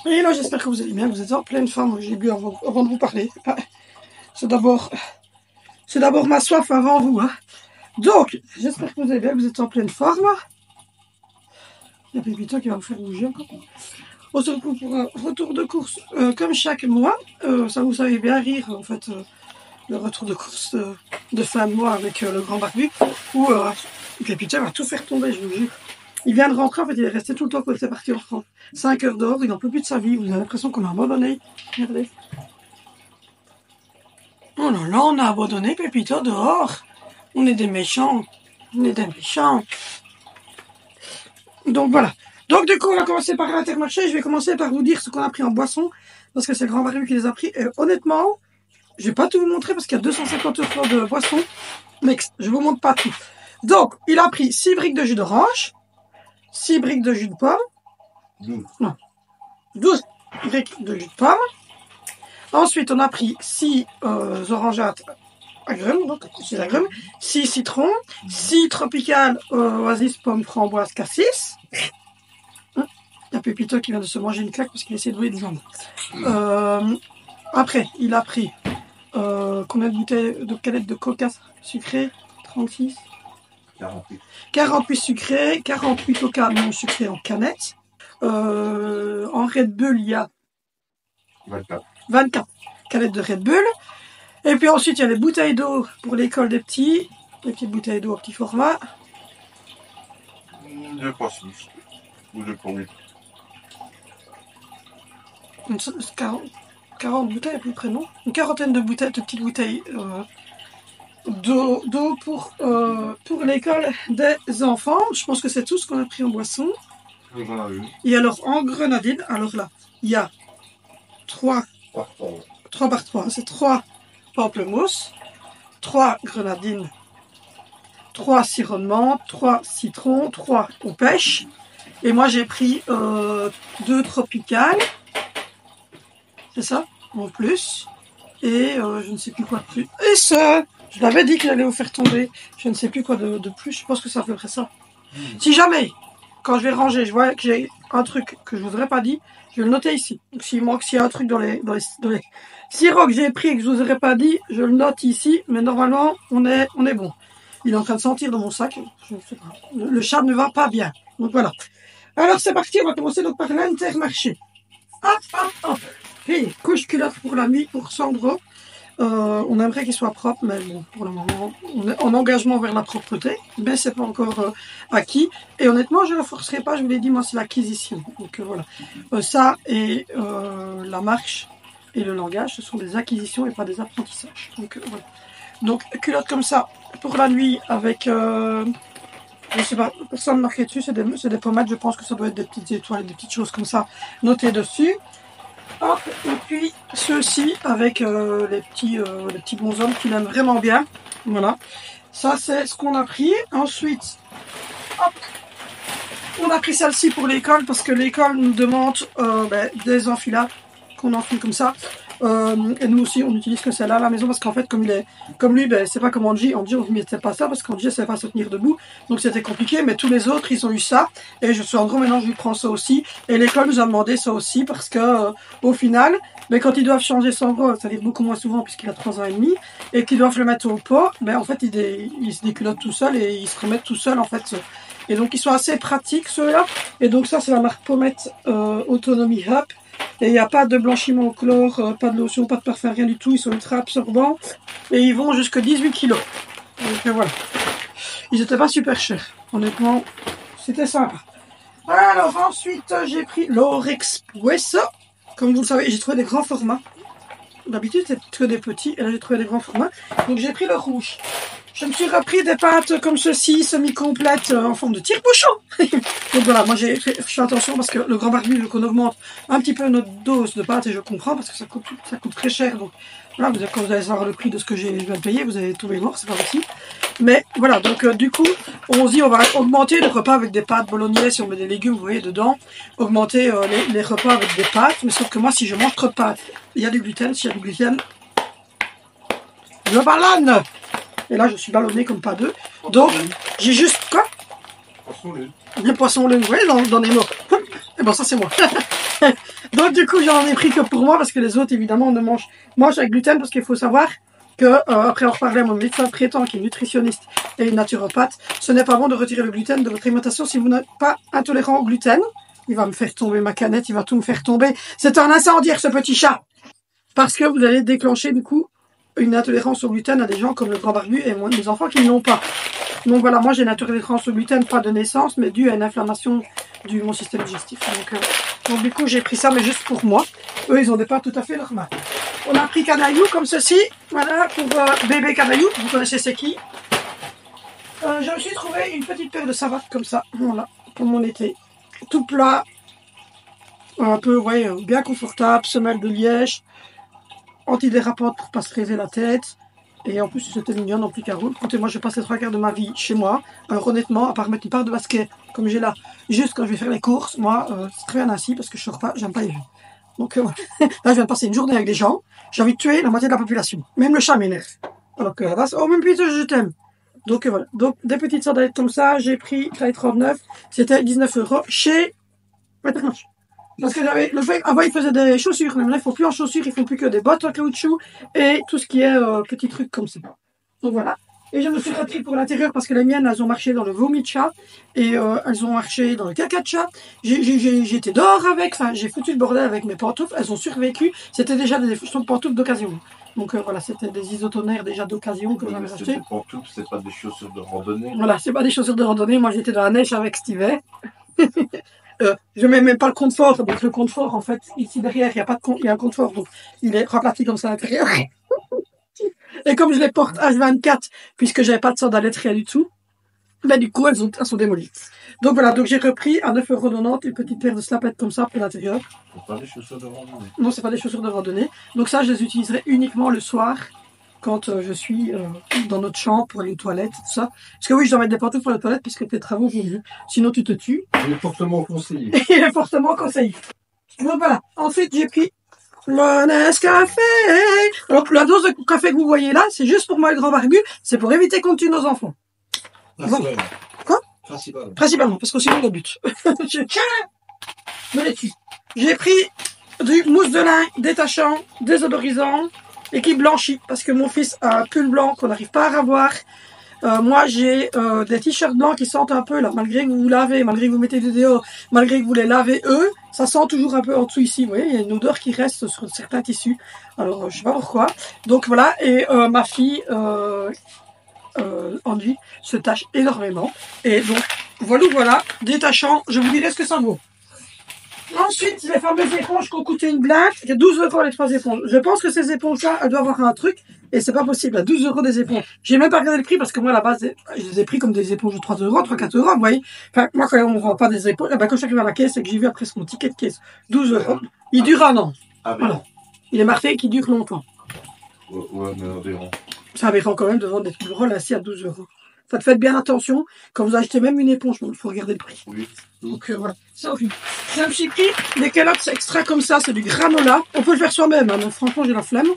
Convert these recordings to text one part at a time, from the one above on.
Et là, j'espère que vous allez bien, vous êtes en pleine forme. J'ai bu avant de vous parler. Ah, c'est d'abord ma soif avant vous. Hein. Donc, j'espère que vous allez bien, vous êtes en pleine forme. Il y a Pépito qui va me faire bouger encore. On se retrouve pour un retour de course comme chaque mois. Ça vous savez bien rire, en fait, le retour de course de fin de mois avec le grand barbu. Où Pépito va tout faire tomber, je vous jure. Il vient de rentrer, en fait, il est resté tout le temps quand il était parti en France. 5 heures dehors, il n'en peut plus de sa vie. Vous avez l'impression qu'on a abandonné. Regardez. Oh là là, on a abandonné Pépito dehors. On est des méchants. On est des méchants. Donc voilà. Donc du coup, on va commencer par l'Intermarché. Je vais commencer par vous dire ce qu'on a pris en boisson. Parce que c'est le grand barbu qui les a pris. Et honnêtement, je vais pas tout vous montrer parce qu'il y a 250 € de boisson. Mais je vous montre pas tout. Donc, il a pris 6 briques de jus d'orange. 6 briques de jus de pomme. 12. Non. 12 briques de jus de pomme. Ensuite, on a pris 6 orangeates agrumes, donc 6 agrumes, 6 citrons, 6 tropicales oasis pommes framboises cassis. Il y a Pépito qui vient de se manger une claque parce qu'il essaie de jouer des jambes. Après, il a pris combien de bouteilles de canettes de coca sucré? 36. 48. 48 sucrés, 48 coca non sucrés en canette. En Red Bull, il y a 24 canettes de Red Bull. Et puis ensuite, il y a les bouteilles d'eau pour l'école des petits. Les petites bouteilles d'eau en petit format. 2 fois 6. Ou 2 pour 8. 40 bouteilles à peu près, non? Une quarantaine de bouteilles, de petites bouteilles d'eau pour l'école des enfants. Je pense que c'est tout ce qu'on a pris en boisson. Et alors en grenadine, alors là, il y a 3 par 3, c'est 3 pamplemousses, 3 grenadines, 3 sirop de menthe, 3 citrons, 3 aux pêches. Et moi j'ai pris 2 tropicales, c'est ça, en plus. Et je ne sais plus quoi de plus. Et ça, je l'avais dit qu'il allait vous faire tomber. Je ne sais plus quoi de plus, je pense que ça ferait ça. Si jamais, quand je vais ranger, je vois que j'ai un truc que je ne vous aurais pas dit, je vais le noter ici. Donc s'il y a un truc dans les sirops que j'ai pris et que je ne vous aurais pas dit, je le note ici. Mais normalement, on est bon. Il est en train de sentir dans mon sac. Je ne sais pas. Le chat ne va pas bien. Donc voilà. Alors c'est parti, on va commencer donc par l'Intermarché. Hop, hop, hop. Et couche culotte pour la nuit pour Sandro. On aimerait qu'il soit propre, mais bon, pour le moment, on est en engagement vers la propreté, mais c'est pas encore acquis. Et honnêtement, je ne le forcerai pas, je vous l'ai dit, moi, c'est l'acquisition. Donc voilà. Ça et la marche et le langage, ce sont des acquisitions et pas des apprentissages. Donc voilà. Donc, culotte comme ça pour la nuit avec, je sais pas, personne marqué dessus, c'est des pommettes, je pense que ça doit être des petites étoiles, des petites choses comme ça notées dessus. Hop, et puis ceux-ci avec les petits bonshommes qu'il aime vraiment bien. Voilà. Ça, c'est ce qu'on a pris. Ensuite, hop, on a pris celle-ci pour l'école parce que l'école nous demande des enfilades qu'on enfile comme ça. Et nous aussi, on utilise que celle-là à la maison parce qu'en fait, comme lui, c'est pas comme Angie. Angie, on ne mettait pas ça parce qu'Angie, ne savait pas se tenir debout. Donc c'était compliqué, mais tous les autres, ils ont eu ça. Et je suis en gros, maintenant, je lui prends ça aussi. Et l'école nous a demandé ça aussi parce que, au final, quand ils doivent changer son gros, c'est-à-dire beaucoup moins souvent puisqu'il a 3 ans et demi, et qu'ils doivent le mettre au pot, en fait, ils se déculottent tout seul et ils se remettent tout seul, en fait. Et donc, ils sont assez pratiques, ceux-là. Et donc, ça, c'est la marque Pommette Autonomy Hub. Et il n'y a pas de blanchiment au chlore, pas de lotion, pas de parfum, rien du tout. Ils sont ultra absorbants. Et ils vont jusqu'à 18 kg. Donc voilà. Ils n'étaient pas super chers. Honnêtement, c'était sympa. Alors ensuite, j'ai pris l'Orexpresso. Comme vous le savez, j'ai trouvé des grands formats. D'habitude, c'est que des petits. Et là, j'ai trouvé des grands formats. Donc j'ai pris le rouge. Je me suis repris des pâtes comme ceci, semi-complètes, en forme de tire-bouchon. Donc voilà, moi je fais attention parce que le grand barbu veut qu'on augmente un petit peu notre dose de pâtes et je comprends parce que ça coûte très cher. Donc voilà, quand vous allez savoir le prix de ce que j'ai à payer, vous allez tomber mort, c'est pas possible. Mais voilà, donc du coup, on se dit on va augmenter le repas avec des pâtes bolognaise, si on met des légumes, vous voyez, dedans. Augmenter les repas avec des pâtes, mais sauf que moi si je mange trop de pâtes, il y a du gluten, s'il y a du gluten, je ballonne. Et là, je suis ballonné comme pas deux. Donc, j'ai juste... Quoi? Poisson lait. Les poissons lait, vous voyez, dans les mots. Et bon, ça, c'est moi. Donc du coup, j'en ai pris que pour moi parce que les autres, évidemment, ne mangent avec gluten parce qu'il faut savoir que, après en reparler à mon médecin traitant qui est nutritionniste et naturopathe, ce n'est pas bon de retirer le gluten de votre alimentation si vous n'êtes pas intolérant au gluten. Il va me faire tomber ma canette, il va tout me faire tomber. C'est un incendiaire, ce petit chat. Parce que vous allez déclencher, du coup, une intolérance au gluten à des gens comme le grand barbu et moi, mes enfants qui ne l'ont pas. Donc voilà, moi j'ai une intolérance au gluten, pas de naissance, mais due à une inflammation de mon système digestif. Donc du coup, j'ai pris ça, mais juste pour moi. Eux, ils ont des pas tout à fait normales. On a pris Canaillou comme ceci. Voilà, pour bébé Canaillou. Vous connaissez c'est qui. J'ai aussi trouvé une petite paire de savates comme ça. Voilà, pour mon été. Tout plat. Un peu, ouais, bien confortable. Semelle de liège. Antidérapante pour pas se raiser la tête. Et en plus, c'était mignonne en plus carreau. Écoutez, moi, je passe les 3 quarts de ma vie chez moi. Alors, honnêtement, à part mettre une paire de basket, comme j'ai là, juste quand je vais faire les courses, moi, c'est très bien ainsi parce que je sors pas, j'aime pas les gens. Donc, là, je viens de passer une journée avec des gens. J'ai envie de tuer la moitié de la population. Même le chat m'énerve. Alors que là, oh, même Peter, je t'aime. Donc, voilà. Donc, des petites sandalettes comme ça, j'ai pris taille 39. C'était 19 € chez Intermarché. Parce que j'avais le fait, avant ils faisaient des chaussures, mais là ils font plus en chaussures, ils font plus que des bottes en caoutchouc et tout ce qui est petits trucs comme ça. Donc voilà. Et je me suis repris pour l'intérieur parce que les miennes, elles ont marché dans le vomi de chat et elles ont marché dans le caca de chat. J'étais dehors avec, enfin j'ai foutu le bordel avec mes pantoufles, elles ont survécu. C'était déjà des pantoufles d'occasion. Donc voilà, c'était des isotonnerres déjà d'occasion que j'avais acheté. Des pantoufles, c'est pas des chaussures de randonnée. Voilà, c'est pas des chaussures de randonnée. Moi j'étais dans la neige avec cet hiver. Je mets même pas le confort, donc le confort en fait ici derrière il y a pas de il y a un confort donc il est raplati comme ça à l'intérieur. Et comme je les porte H24 puisque j'avais pas de sandalettes rien du tout, ben du coup elles sont démolies. Donc voilà, donc j'ai repris à 9,90 € une petite paire de slapettes comme ça pour l'intérieur. C'est pas des chaussures de randonnée. Non, c'est pas des chaussures de randonnée. Donc ça je les utiliserai uniquement le soir quand je suis dans notre chambre pour aller aux toilettes, tout ça. Parce que oui, je dois mettre des pantoufles pour les toilettes puisque tes travaux vont mieux. Sinon, tu te tues. Il est fortement conseillé. Il est fortement conseillé. Donc voilà. Ensuite, j'ai pris le Nescafé. Alors, la dose de café que vous voyez là, c'est juste pour moi, le grand barbu. C'est pour éviter qu'on tue nos enfants. Principalement. Quoi? Principalement. Principalement, parce que sinon, le but. Me les tue. J'ai pris du mousse de lin détachant, désodorisant, et qui blanchit, parce que mon fils a un pull blanc qu'on n'arrive pas à avoir. Moi, j'ai des t-shirts blancs qui sentent un peu, là, malgré que vous lavez, malgré que vous mettez des déos, malgré que vous les lavez eux, ça sent toujours un peu en dessous ici. Vous voyez, il y a une odeur qui reste sur certains tissus. Alors, je sais pas pourquoi. Donc voilà, et ma fille, enduit, se tâche énormément. Et donc, voilà, détachant, je vous dirai ce que ça vaut. Ensuite, les fameuses éponges qui ont coûté une blinde. Il y a 12 € les 3 éponges. Je pense que ces éponges-là, elles doivent avoir un truc. Et c'est pas possible. À 12 € des éponges. J'ai même pas regardé le prix parce que moi, à la base, je les ai pris comme des éponges de 3 €, 3-4 €, vous voyez. Enfin, moi, quand on ne rend pas des éponges, eh ben, quand j'arrive à la caisse et que j'ai vu après mon ticket de caisse, 12 €. Il dure un an. Ah, voilà. Il est marqué qu'il dure longtemps. Ouais, mais aberrant. C'est aberrant quand même de vendre des trucs assis à 12 €. Faites bien attention. Quand vous achetez même une éponge, il faut regarder le prix. Oui. Donc voilà, ça horrible. C'est un petit prix. Les Kellogg's extra comme ça, c'est du granola. On peut le faire soi-même, hein, mais franchement j'ai la flemme.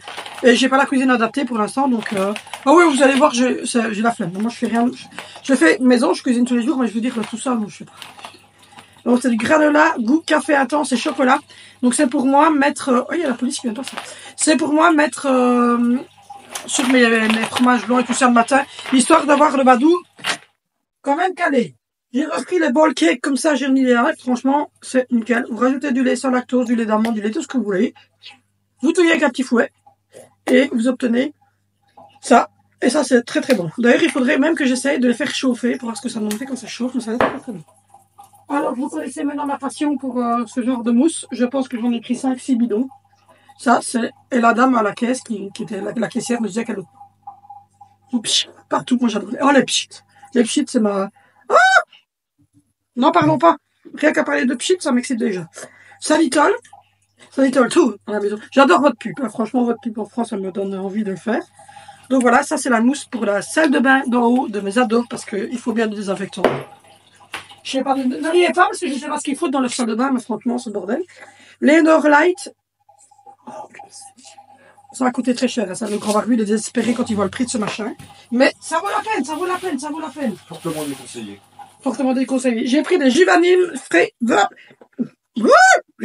Et j'ai pas la cuisine adaptée pour l'instant, donc ah oui, vous allez voir, j'ai la flemme. Moi je fais rien. Je fais maison, je cuisine tous les jours, mais je veux dire tout ça, non, je sais pas. Donc c'est du granola, goût café intense et chocolat. Donc c'est pour moi mettre. Oh, il y a la police qui vient de passer. C'est pour moi mettre sur mes fromages blancs et tout ça le matin, histoire d'avoir le badou quand même calé. J'ai repris les ball cakes comme ça, j'ai remis les règles. Franchement, c'est nickel. Vous rajoutez du lait sans lactose, du lait d'amande, du lait, tout ce que vous voulez. Vous touillez avec un petit fouet. Et vous obtenez ça. Et ça, c'est très très bon. D'ailleurs, il faudrait même que j'essaye de les faire chauffer pour voir ce que ça nous fait quand ça chauffe. Mais ça va être très très bon. Alors, vous connaissez maintenant ma passion pour ce genre de mousse. Je pense que j'en ai pris 5-6 bidons. Ça, c'est et la dame à la caisse qui était la caissière me disait qu'elle partout. Moi, j'adore. Oh, les pchit. Les pchit, c'est ma... Ah, non, parlons pas. Rien qu'à parler de pchit, ça m'excite déjà. Sanitol, tout à la maison. J'adore votre pub. Franchement, votre pub en France, ça me donne envie de le faire. Donc voilà, ça c'est la mousse pour la salle de bain d'en haut de mes ados parce qu'il faut bien du désinfectant. Je sais pas, ne riez pas parce que je sais pas ce qu'il faut dans leur salle de bain, mais franchement, c'est bordel. Les Norlight. Ça va coûter très cher, ça. Le grand barbu, il est désespéré quand il voit le prix de ce machin. Mais ça vaut la peine, ça vaut la peine, ça vaut la peine. Fortement déconseillé. Fortement déconseillé. J'ai pris des Juvanil frais.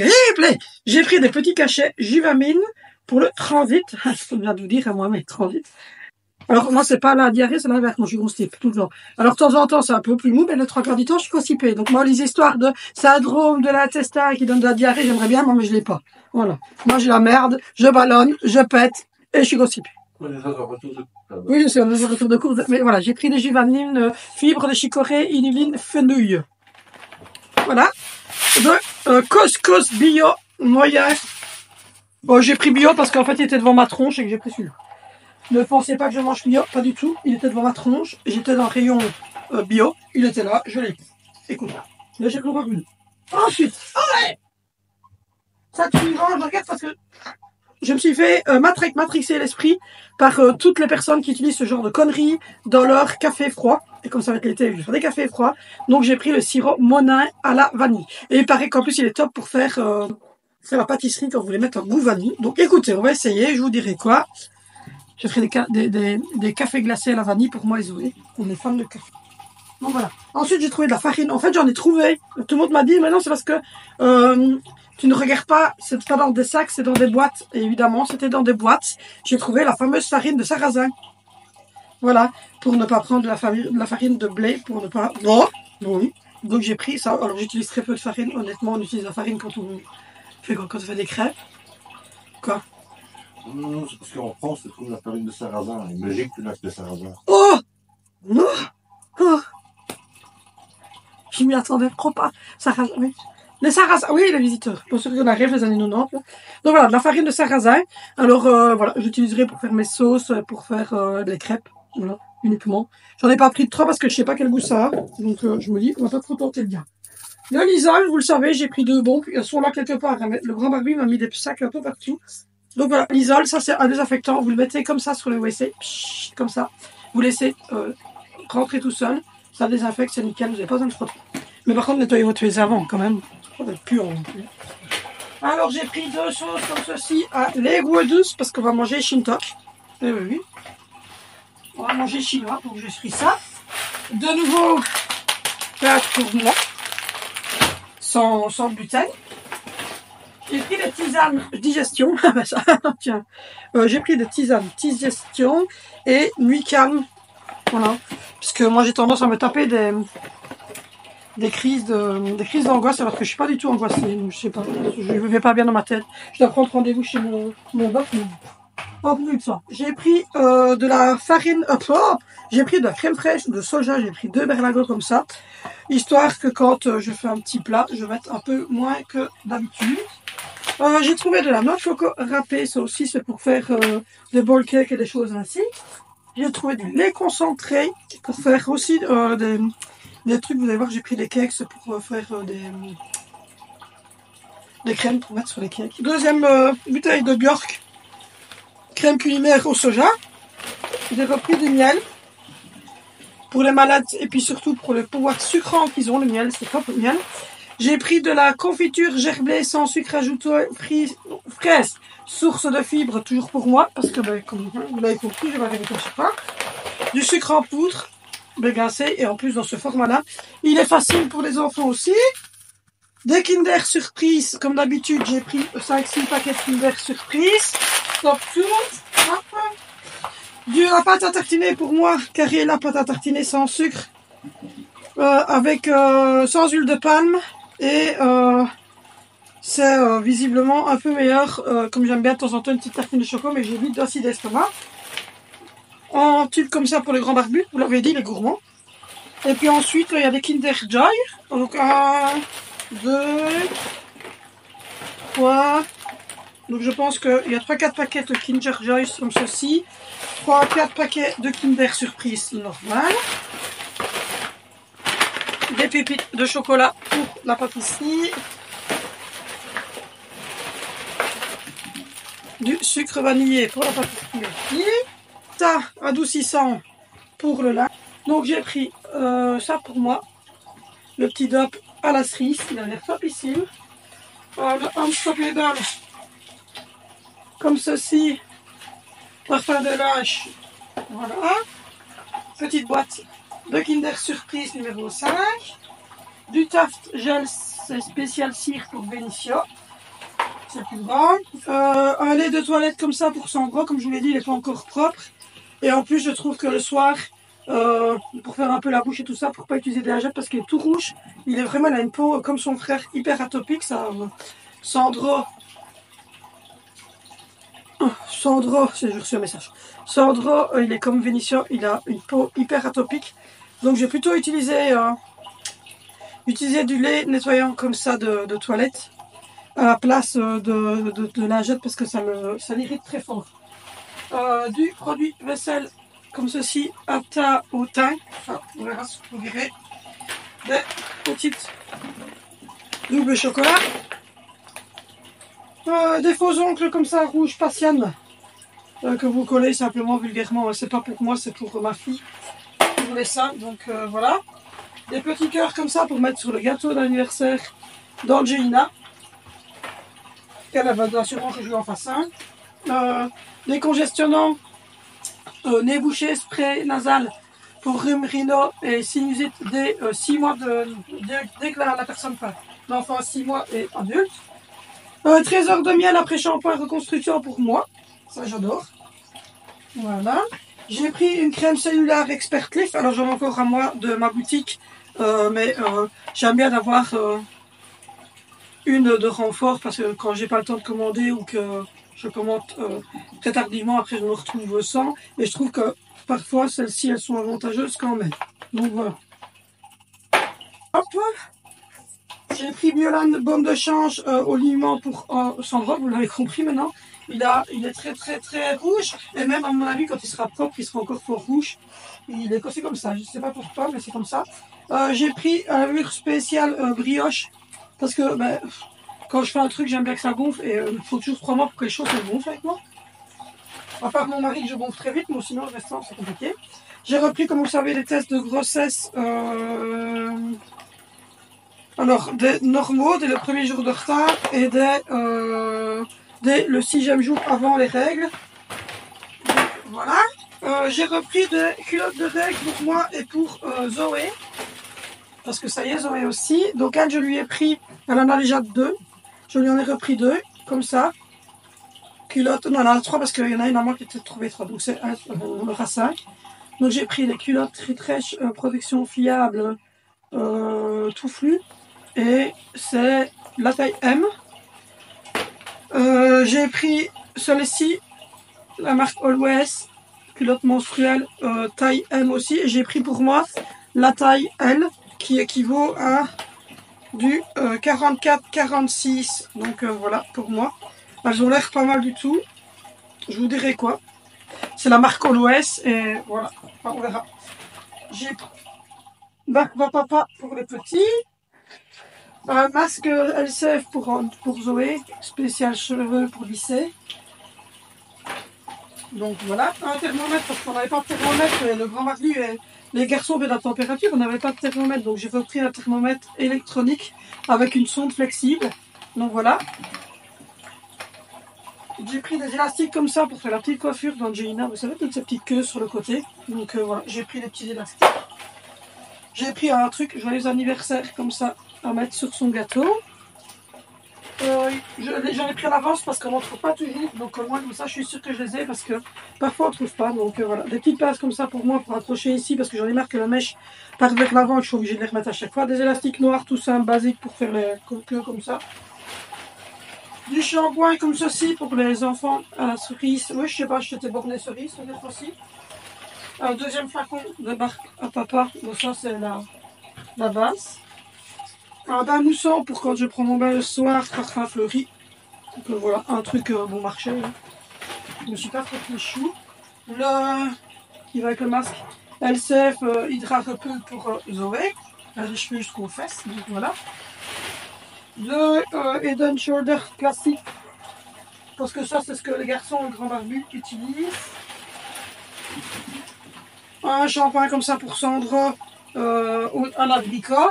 horrible. J'ai pris des petits cachets Juvamine pour le transit. Je viens de vous dire à moi, mais transit. Alors, moi, c'est pas la diarrhée, c'est l'inverse. Moi, je suis constipée tout le temps. Alors, de temps en temps, c'est un peu plus mou, mais le 3 quarts du temps, je suis constipée. Donc, moi, les histoires de syndrome de l'intestin qui donne de la diarrhée, j'aimerais bien, moi, mais je l'ai pas. Voilà. Moi, j'ai la merde, je ballonne, je pète, et je suis constipée. Oui, je sais, on est en retour de course. Mais voilà, j'ai pris des Juvamine, fibres de chicorée, inuline, fenouil. Voilà. De couscous bio moyen. Bon, j'ai pris bio parce qu'en fait, il était devant ma tronche et que j'ai pris celui-là. Ne pensez pas que je mange bio, pas du tout. Il était devant ma tronche. J'étais dans le rayon bio. Il était là, je l'ai pris. Écoute, là, j'ai pris encore une. Ensuite, ouais, ça tu je regarde parce que je me suis fait matrixer l'esprit par toutes les personnes qui utilisent ce genre de conneries dans leur café froid. Et comme ça va être l'été, je vais faire des cafés froids. Donc j'ai pris le sirop Monin à la vanille. Et il paraît qu'en plus il est top pour faire la pâtisserie quand vous voulez mettre un goût vanille. Donc écoutez, on va essayer, je vous dirai quoi. Je ferai des cafés glacés à la vanille pour moi et Zoé. On est fans de café. Donc voilà. Ensuite, j'ai trouvé de la farine. En fait, j'en ai trouvé. Tout le monde m'a dit, mais non, c'est parce que tu ne regardes pas, c'est pas dans des sacs, c'est dans des boîtes. Et évidemment, c'était dans des boîtes. J'ai trouvé la fameuse farine de sarrasin. Voilà. Pour ne pas prendre de la farine de blé, pour ne pas... Oh, oui. Donc j'ai pris ça. Alors j'utilise très peu de farine. Honnêtement, on utilise la farine quand on fait des crêpes. Quoi? Non, c'est parce qu'en France, tu trouves la farine de sarrasin. En Belgique, tu n'as que de sarrasin. Oh non. Oh. Je m'y attendais trop pas. Sarrasin, oui. Les sarrasins, oui, les visiteurs. Pour ceux qui en arrivent, les années 90. Donc voilà, de la farine de sarrasin. Alors voilà, j'utiliserai pour faire mes sauces, pour faire des crêpes. Voilà, uniquement. J'en ai pas pris de trop parce que je sais pas quel goût ça a. Donc je me dis, on va pas trop tenter le bien. Le lisol, vous le savez, j'ai pris 2 bons. Ils sont là quelque part. Le grand barbu m'a mis des sacs un peu partout. Donc voilà, l'isole, ça c'est un désinfectant. Vous le mettez comme ça sur le WC. Pshht, comme ça. Vous laissez rentrer tout seul. Ça désinfecte, c'est nickel, vous n'avez pas besoin de frotter. Mais par contre, nettoyez votre WC avant quand même. Ça va être pur non plus. Alors j'ai pris 2 sauces comme ceci à l'Eguedus parce qu'on va manger Shintok. Eh oui. On va manger chinois, donc j'ai pris ça. De nouveau, pâte pour moi. Sans gluten. J'ai pris des tisanes digestion. Ah ben ça, tiens. J'ai pris des tisanes digestion et nuit calme. Voilà. Parce que moi j'ai tendance à me taper des crises d'angoisse alors que je suis pas du tout angoissée. Donc, je sais pas. Je ne vais pas bien dans ma tête. Je dois prendre rendez-vous chez mon doc. Pas plus que ça. J'ai pris de la farine. J'ai pris de la crème fraîche de soja. J'ai pris 2 berlingots comme ça. Histoire que quand je fais un petit plat, je mette un peu moins que d'habitude. J'ai trouvé de la noix de coco râpée, ça aussi c'est pour faire des bowl cakes et des choses ainsi. J'ai trouvé du lait concentré pour faire aussi des trucs, vous allez voir j'ai pris des cakes pour faire des crèmes pour mettre sur les cakes. Deuxième bouteille de Bjork, crème culinaire au soja. J'ai repris du miel pour les malades et puis surtout pour le pouvoir sucrant qu'ils ont, le miel, c'est top le miel. J'ai pris de la confiture gerblée sans sucre ajouté, fraise, source de fibres, toujours pour moi, parce que ben, comme vous l'avez compris, je vais arrêter comme ça. Du sucre en poudre, glacé, et en plus dans ce format-là, il est facile pour les enfants aussi. Des Kinder Surprise, comme d'habitude, j'ai pris 5-6 paquets de Kinder Surprise. Top tout. La pâte à tartiner pour moi, carré la pâte à tartiner sans sucre, sans huile de palme. Et c'est visiblement un peu meilleur, comme j'aime bien de temps en temps une petite tartine de chocolat, mais j'ai vite d'acide d'estomac. En tube comme ça pour les grands barbus, vous l'avez dit, les gourmands. Et puis ensuite, il y a des Kinder Joy. Donc 1, 2, 3. Donc je pense qu'il y a 3-4 paquets de Kinder Joy comme ceci. 3-4 paquets de Kinder Surprise normal. Des pépites de chocolat pour la pâtisserie. Du sucre vanillé pour la pâtisserie aussi. Ça, adoucissant pour le lait. Donc j'ai pris ça pour moi. Le petit dop à la cerise. Il a l'air topissime. Un chocolat comme ceci. Parfum de lâche. Voilà. Petite boîte de Kinder Surprise numéro 5. Du Taft Gel spécial cire pour Benicio. c'est plus grand. Un lait de toilette comme ça pour Sandra, comme je vous l'ai dit, il n'est pas encore propre. Et en plus, je trouve que le soir, pour faire un peu la bouche et tout ça, pour pas utiliser des lingettes parce qu'il est tout rouge, il a une peau comme son frère hyper atopique. Ça, Sandra, j'ai reçu un message. Sandra, il est comme Vénitien, il a une peau hyper atopique. Donc j'ai plutôt utilisé du lait nettoyant comme ça de toilette à la place de lingette parce que ça l'irrite très fort. Du produit vaisselle comme ceci, Apta au thym. Enfin, on verra ce que vous verrez. Des petites doubles chocolat. Des faux ongles comme ça, rouge Patienne, que vous collez simplement vulgairement. C'est pas pour moi, c'est pour ma fille. Je voulais ça, donc voilà. Des petits cœurs comme ça pour mettre sur le gâteau d'anniversaire d'Angelina. Elle avait sûrement que je lui en fasse un. Des congestionnants, nez bouché, spray nasal pour rhume, rhino et sinusite dès 6 mois dès que la personne fait. L'enfant 6 mois et adulte. Trésor de miel après shampoing reconstruction pour moi. Ça j'adore. Voilà. J'ai pris une crème cellulaire Expert Lift. Alors j'en ai encore à moi de ma boutique. Mais j'aime bien d'avoir une de renfort parce que quand j'ai pas le temps de commander ou que je commande très tardivement, après je me retrouve sans. Et je trouve que parfois celles-ci elles sont avantageuses quand même. Donc voilà. Hop. J'ai pris Biolan baume de change au liment pour Sandra, vous l'avez compris maintenant. Il est très très très rouge et même à mon avis quand il sera propre il sera encore fort rouge. Il est cossé comme ça, je ne sais pas pourquoi mais c'est comme ça. J'ai pris un levure spécial brioche parce que quand je fais un truc j'aime bien que ça gonfle et il faut toujours 3 mois pour que les choses gonflent avec moi. À part mon mari que je gonfle très vite, mais sinon le restant c'est compliqué. J'ai repris comme vous le savez les tests de grossesse. Alors, des normaux, dès le premier jour de retard et dès le 6e jour avant les règles. Donc, voilà. J'ai repris des culottes de règles pour moi et pour Zoé. Parce que ça y est, Zoé aussi. Donc, elle, je lui ai pris, elle en a déjà 2. Je lui en ai repris 2, comme ça. Culottes, non, elle en a 3 parce qu'il y en a une à moi qui était trouvée 3. Donc, c'est on aura 5. Donc, j'ai pris les culottes Tritrèche protection fiable, tout flux. Et c'est la taille M. J'ai pris celle-ci, la marque Always, culotte menstruelle, taille M aussi. Et j'ai pris pour moi la taille L, qui équivaut à du 44-46. Donc voilà, pour moi. Elles ont l'air pas mal du tout. Je vous dirai quoi. C'est la marque Always et voilà, enfin, on verra. J'ai pris Papa pour les petits. Un masque LCF pour Zoé, spécial cheveux pour lycée. Donc voilà, un thermomètre parce qu'on n'avait pas de thermomètre, le grand mari et les garçons avaient la température, on n'avait pas de thermomètre, donc j'ai repris un thermomètre électronique avec une sonde flexible. Donc voilà. J'ai pris des élastiques comme ça pour faire la petite coiffure d'Angelina, vous savez, toutes ces petites queues sur le côté. Donc voilà, j'ai pris des petits élastiques. J'ai pris un truc joyeux anniversaire comme ça à mettre sur son gâteau. J'en ai pris à l'avance parce qu'on n'en trouve pas toujours. Donc au moins comme ça je suis sûre que je les ai parce que parfois on ne trouve pas. Donc voilà, des petites pinces comme ça pour moi pour accrocher ici parce que j'en ai marre que la mèche part vers l'avant et je suis obligée de les remettre à chaque fois. Des élastiques noirs tout simple, basique pour faire les queues comme ça. Du shampoing comme ceci pour les enfants à la cerise. Oui, je sais pas, j'étais bornée cerise cette fois-ci. Un deuxième flacon de marque à papa. Donc ça c'est la base. Un bain moussant pour quand je prends mon bain le soir, parfum fleuri. Donc voilà, un truc bon marché. Hein. Je me suis pas fait les choux. Le qui va avec le masque. LCF Hydra Repel pour Zoé. Elle a les cheveux jusqu'aux fesses, donc voilà. Le Head and Shoulder classique. Parce que ça c'est ce que les garçons et les grands barbus utilisent. Un shampoing comme ça pour Sandra à l'abricot.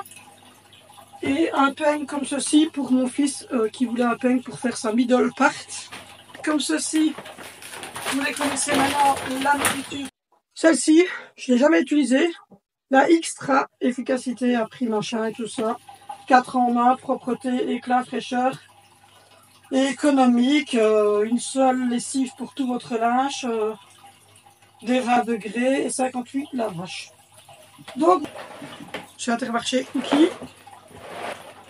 Et un peigne comme ceci pour mon fils qui voulait un peigne pour faire sa middle part. Comme ceci, vous les connaissez maintenant, la nourriture. Celle-ci, je ne l'ai jamais utilisée. La extra efficacité à prix machin et tout ça. 4 en 1, propreté, éclat, fraîcheur. et économique. Une seule lessive pour tout votre linge, des 20 degrés et 58 lavages. Donc, chez Intermarché Cookie.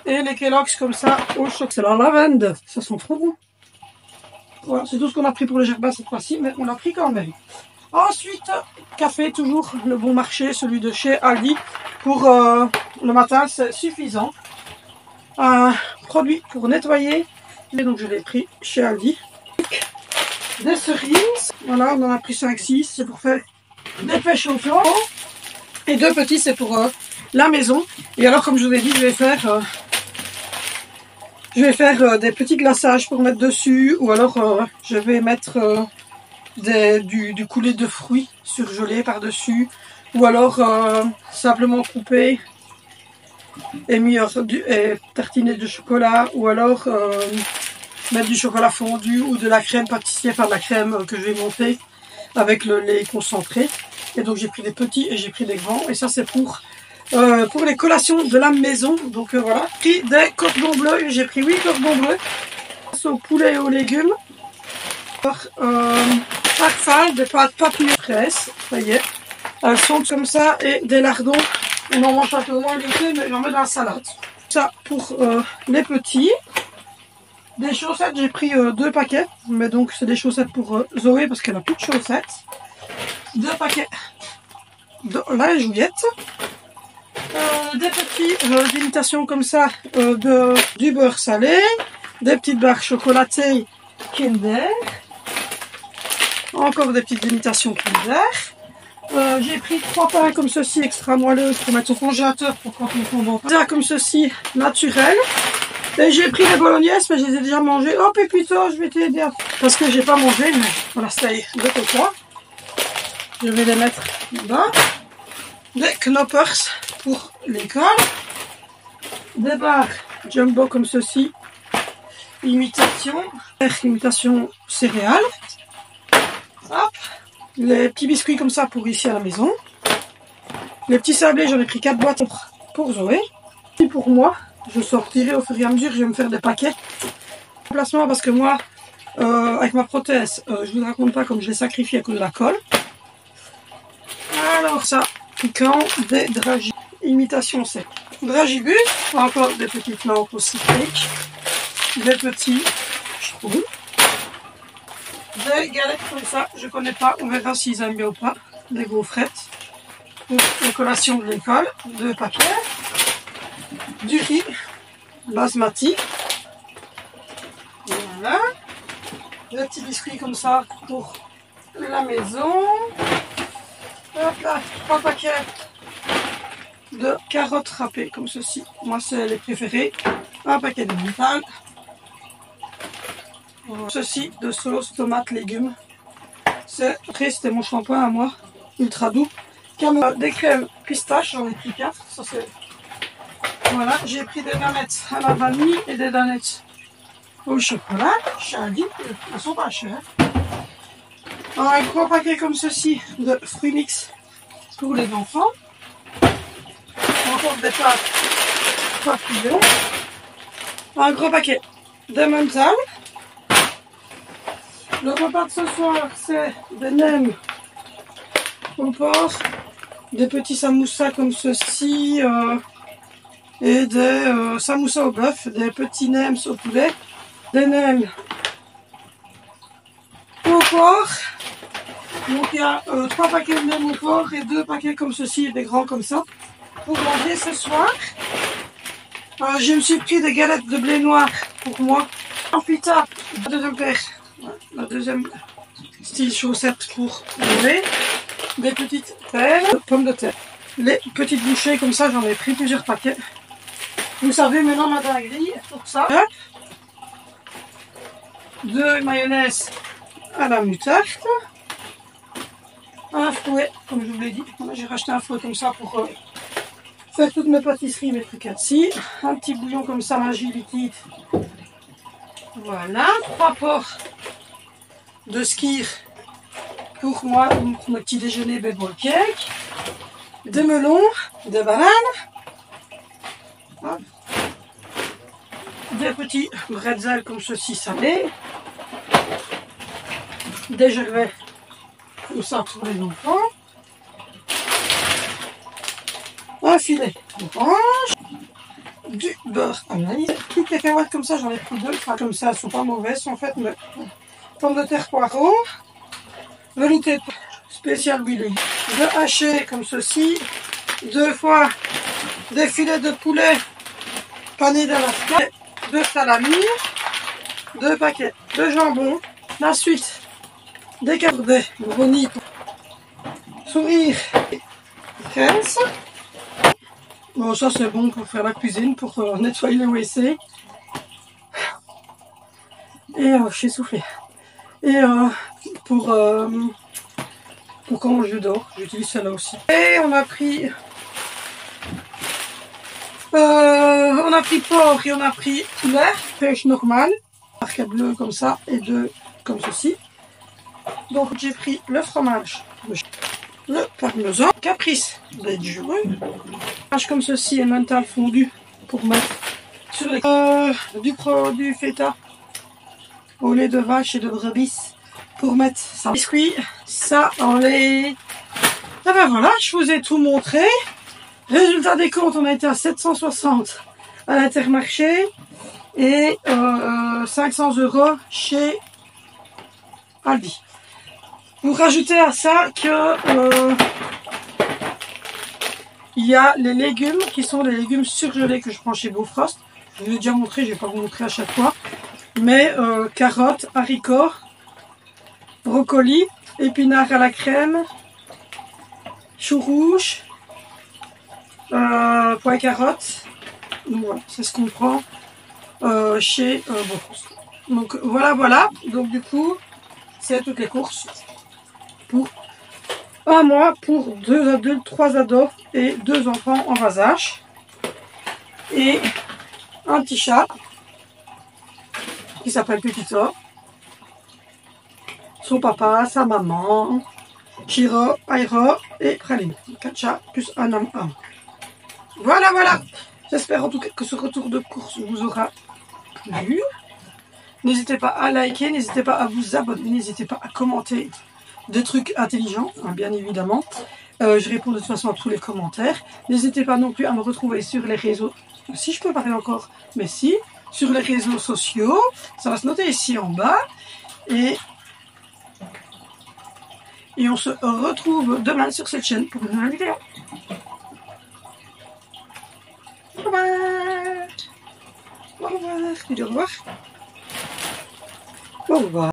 Et les Kellogg's comme ça au chocolat. C'est la lavande, ça sent trop bon. Voilà, c'est tout ce qu'on a pris pour le gerbas cette fois-ci, mais on l'a pris quand même. Ensuite, café, toujours le bon marché, celui de chez Aldi. Pour le matin, c'est suffisant. Un produit pour nettoyer. Et donc je l'ai pris chez Aldi. Des cerises. Voilà, on en a pris 5-6. C'est pour faire des pêches au flanc. Et 2 petits, c'est pour la maison. Et alors, comme je vous ai dit, je vais faire des petits glaçages pour mettre dessus. Ou alors, je vais mettre du coulé de fruits surgelé par-dessus. Ou alors, simplement couper et tartiner de chocolat. Ou alors, mettre du chocolat fondu ou de la crème pâtissière, enfin de la crème que je vais monter avec le lait concentré. Et donc j'ai pris des petits et j'ai pris des grands. Et ça c'est pour les collations de la maison. Donc voilà. J'ai pris des cordons bleus. J'ai pris 8 cordons bleus. Au poulet et aux légumes. Farfalle, des pâtes papier presse. Ça y est. Elles sont comme ça. Et des lardons. On en mange un peu moins l'été, mais j'en mets dans la salade. Ça pour les petits. Des chaussettes, j'ai pris 2 paquets, mais donc c'est des chaussettes pour Zoé parce qu'elle a plus de chaussettes. 2 paquets de la jouillette. Des petites imitations comme ça du beurre salé. Des petites barres chocolatées Kinder. Encore des petites imitations Kinder. J'ai pris 3 pains comme ceci, extra moelleuses pour mettre au congélateur pour quand on tombe en pain. Comme ceci, naturel. Et j'ai pris les bolognaises, mais je les ai déjà mangées. Oh pépito, je vais t'aider. Parce que j'ai pas mangé, mais voilà, ça y est, de côté. Je vais les mettre là-bas. Des knoppers pour l'école. Des barres jumbo comme ceci. Imitation céréales. Hop. Les petits biscuits comme ça pour ici à la maison. Les petits sablés, j'en ai pris 4 boîtes pour Zoé. Et pour moi. Je sortirai au fur et à mesure, je vais me faire des paquets. Remplacement parce que moi, avec ma prothèse, je vous raconte pas comme je l'ai sacrifié à cause de la colle. Alors ça, piquant, des dragibus. Imitation c'est dragibus, encore des petites lampes au citrique, des petits schtroumpfs, des galettes comme ça, je connais pas, on verra s'ils aiment bien ou pas, des gaufrettes pour les collations de l'école, 2 paquets. Du riz basmati. Voilà. Des petits biscuits comme ça pour la maison. Hop là, 3 paquets de carottes râpées comme ceci. Moi, c'est les préférés. Un paquet de métal. Ceci de sauce tomate légumes. C'était mon shampoing à moi. Ultra doux. Des crèmes pistaches, j'en ai pris 4. Ça, c'est... Voilà, j'ai pris des donuts à la vanille et des donuts au chocolat. Chez Aldi, elles sont pas chères. Un gros paquet comme ceci de fruits mix pour les enfants. Encore des pâtes papillons. Un gros paquet de mental. Le repas de ce soir, c'est des nems au porc, des petits samoussas comme ceci. Et des samoussas au bœuf, des petits nems au poulet, des nems au porc. Donc il y a 3 paquets de nems au porc et 2 paquets comme ceci, des grands comme ça, pour manger ce soir. Je me suis pris des galettes de blé noir pour moi. En pita, la deuxième paire, la deuxième style chaussette pour lever. Des petites paires de pommes de terre. Les petites bouchées comme ça, j'en ai pris plusieurs paquets. Vous savez maintenant ma dinguerie pour ça. 2 mayonnaise à la moutarde. Un fouet, comme je vous l'ai dit. J'ai racheté un fouet comme ça pour faire toutes mes pâtisseries, mes trucs ainsi. Un petit bouillon comme ça, magie liquide. Voilà. 3 porcs de skyr pour moi, pour mon petit déjeuner baseball cake. Des melons, des bananes. des petits bretzels comme ceci salés, des gervais comme ça pour les enfants, un filet d'orange, du beurre à l'ail, des cacahuètes comme ça, j'en ai pris 2, comme ça, elles sont pas mauvaises en fait, mais pommes de terre poireaux, velouté spécial huilé, de haché comme ceci, 2 fois des filets de poulet pané d'Alaska, 2 salami, 2 paquets de jambon, la suite des carbets, brownies pour sourire, crème. Bon, ça c'est bon pour faire la cuisine, pour nettoyer les WC. Et je suis soufflée. Et pour quand je dors, j'utilise celle-là aussi. Et on a pris porc et on a pris poulet, pêche normale, marqué bleu comme ça et 2 comme ceci. Donc j'ai pris le fromage, le parmesan, caprice, des jureux, comme ceci, emmental fondu pour mettre sur les du feta au lait de vache et de brebis pour mettre ça biscuit, ça en lait. Et ben voilà, je vous ai tout montré. Résultat des comptes, on a été à 760 à l'Intermarché et 500 € chez Aldi. Vous rajoutez à ça que il y a les légumes qui sont les légumes surgelés que je prends chez Bofrost. Je vous ai déjà montré, je ne vais pas vous montrer à chaque fois. Mais carottes, haricots, brocolis, épinards à la crème, choux rouges, pois carottes. Donc voilà, c'est ce qu'on prend chez Bofrost. Donc voilà. Donc du coup, c'est toutes les courses pour un mois pour 2 adultes, 3 ados et 2 enfants en bas âge. Et un petit chat qui s'appelle Pepito. Son papa, sa maman, Chiro, Airo et Praline. 4 chats plus un homme. Voilà. J'espère en tout cas que ce retour de course vous aura plu. N'hésitez pas à liker, n'hésitez pas à vous abonner, n'hésitez pas à commenter des trucs intelligents, hein, bien évidemment. Je réponds de toute façon à tous les commentaires. N'hésitez pas non plus à me retrouver sur les réseaux, si je peux parler encore, mais si, sur les réseaux sociaux. Ça va se noter ici en bas. Et on se retrouve demain sur cette chaîne pour une nouvelle vidéo. Au revoir. Au revoir. Tu dis au revoir. Au revoir.